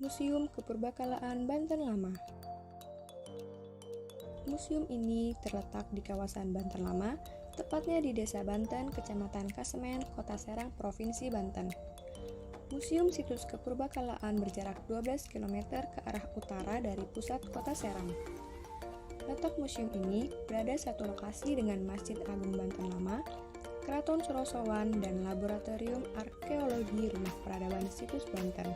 Museum Kepurbakalaan Banten Lama. Museum ini terletak di kawasan Banten Lama, tepatnya di Desa Banten, Kecamatan Kasemen, Kota Serang, Provinsi Banten. Museum Situs Kepurbakalaan berjarak 12 km ke arah utara dari pusat Kota Serang. Letak museum ini berada satu lokasi dengan Masjid Agung Banten Lama, Keraton Sorosowan, dan Laboratorium Arkeologi Rumah Peradaban Situs Banten.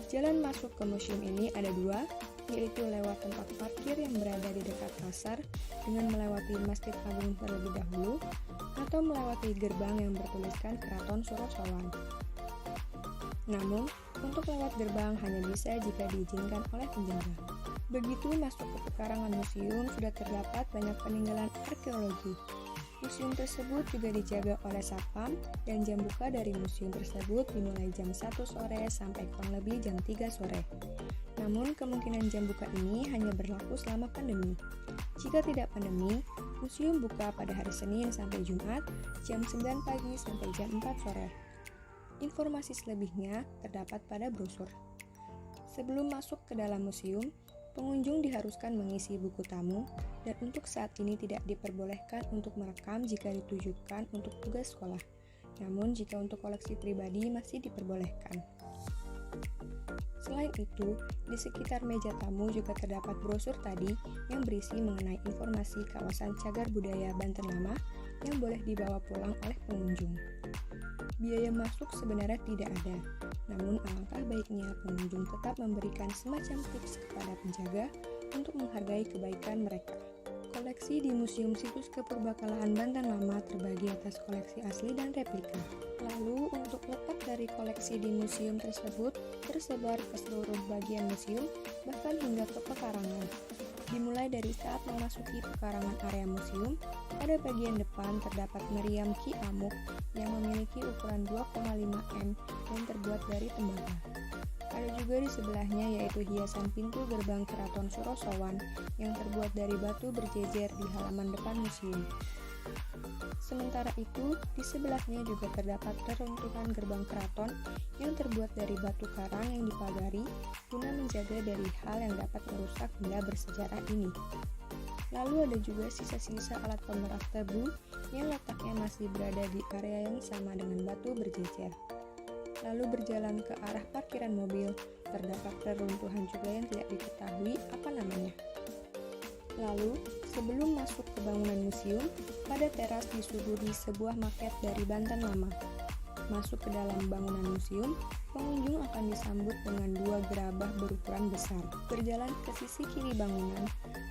Jalan masuk ke museum ini ada dua, yaitu lewat tempat parkir yang berada di dekat pasar dengan melewati Masjid Agung terlebih dahulu, atau melewati gerbang yang bertuliskan Keraton Sorosowan. Namun, untuk lewat gerbang hanya bisa jika diizinkan oleh penjaga. Begitu masuk ke pekarangan museum, sudah terdapat banyak peninggalan arkeologi. Museum tersebut juga dijaga oleh Satpam, dan jam buka dari museum tersebut dimulai jam 1 sore sampai kurang lebih jam 3 sore. Namun, kemungkinan jam buka ini hanya berlaku selama pandemi. Jika tidak pandemi, museum buka pada hari Senin sampai Jumat, jam 9 pagi sampai jam 4 sore. Informasi selebihnya terdapat pada brosur. Sebelum masuk ke dalam museum, pengunjung diharuskan mengisi buku tamu, dan untuk saat ini tidak diperbolehkan untuk merekam jika ditujukan untuk tugas sekolah. Namun, jika untuk koleksi pribadi masih diperbolehkan. Selain itu, di sekitar meja tamu juga terdapat brosur tadi yang berisi mengenai informasi kawasan cagar budaya Banten Lama yang boleh dibawa pulang oleh pengunjung. Biaya masuk sebenarnya tidak ada, namun alangkah baiknya pengunjung tetap memberikan semacam tips kepada penjaga untuk menghargai kebaikan mereka. Koleksi di Museum Situs Kepurbakalaan Banten Lama terbagi atas koleksi asli dan replika. Lalu, untuk letak dari koleksi di museum tersebut tersebar ke seluruh bagian museum, bahkan hingga ke pekarangan. Dimulai dari saat memasuki pekarangan area museum, pada bagian depan terdapat meriam Ki Amuk yang memiliki ukuran 2,5 m dan terbuat dari tembaga. Ada juga di sebelahnya yaitu hiasan pintu gerbang Keraton Sorosowan yang terbuat dari batu berjejer di halaman depan museum. Sementara itu, di sebelahnya juga terdapat reruntuhan gerbang keraton yang terbuat dari batu karang yang dipagari guna menjaga dari hal yang dapat merusak benda bersejarah ini. Lalu ada juga sisa-sisa alat pemeras tebu yang letaknya masih berada di area yang sama dengan batu berjejer. Lalu berjalan ke arah parkiran mobil, terdapat reruntuhan juga yang tidak diketahui apa namanya. Lalu, sebelum masuk ke bangunan museum, pada teras disuguhi sebuah maket dari Banten Lama. Masuk ke dalam bangunan museum, pengunjung akan disambut dengan dua gerabah berukuran besar. Berjalan ke sisi kiri bangunan,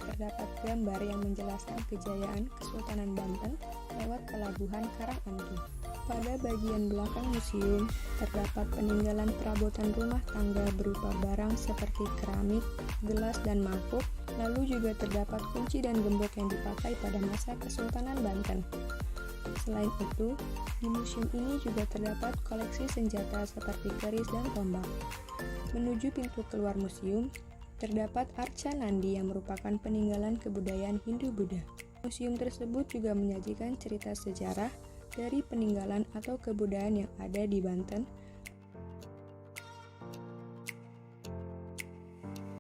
terdapat gambar yang menjelaskan kejayaan Kesultanan Banten lewat pelabuhan Karanganyar. Pada bagian belakang museum, terdapat peninggalan perabotan rumah tangga berupa barang seperti keramik, gelas, dan mangkuk. Lalu juga terdapat kunci dan gembok yang dipakai pada masa Kesultanan Banten. Selain itu, di museum ini juga terdapat koleksi senjata seperti keris dan tombak. Menuju pintu keluar museum, terdapat arca Nandi yang merupakan peninggalan kebudayaan Hindu-Buddha. Museum tersebut juga menyajikan cerita sejarah dari peninggalan atau kebudayaan yang ada di Banten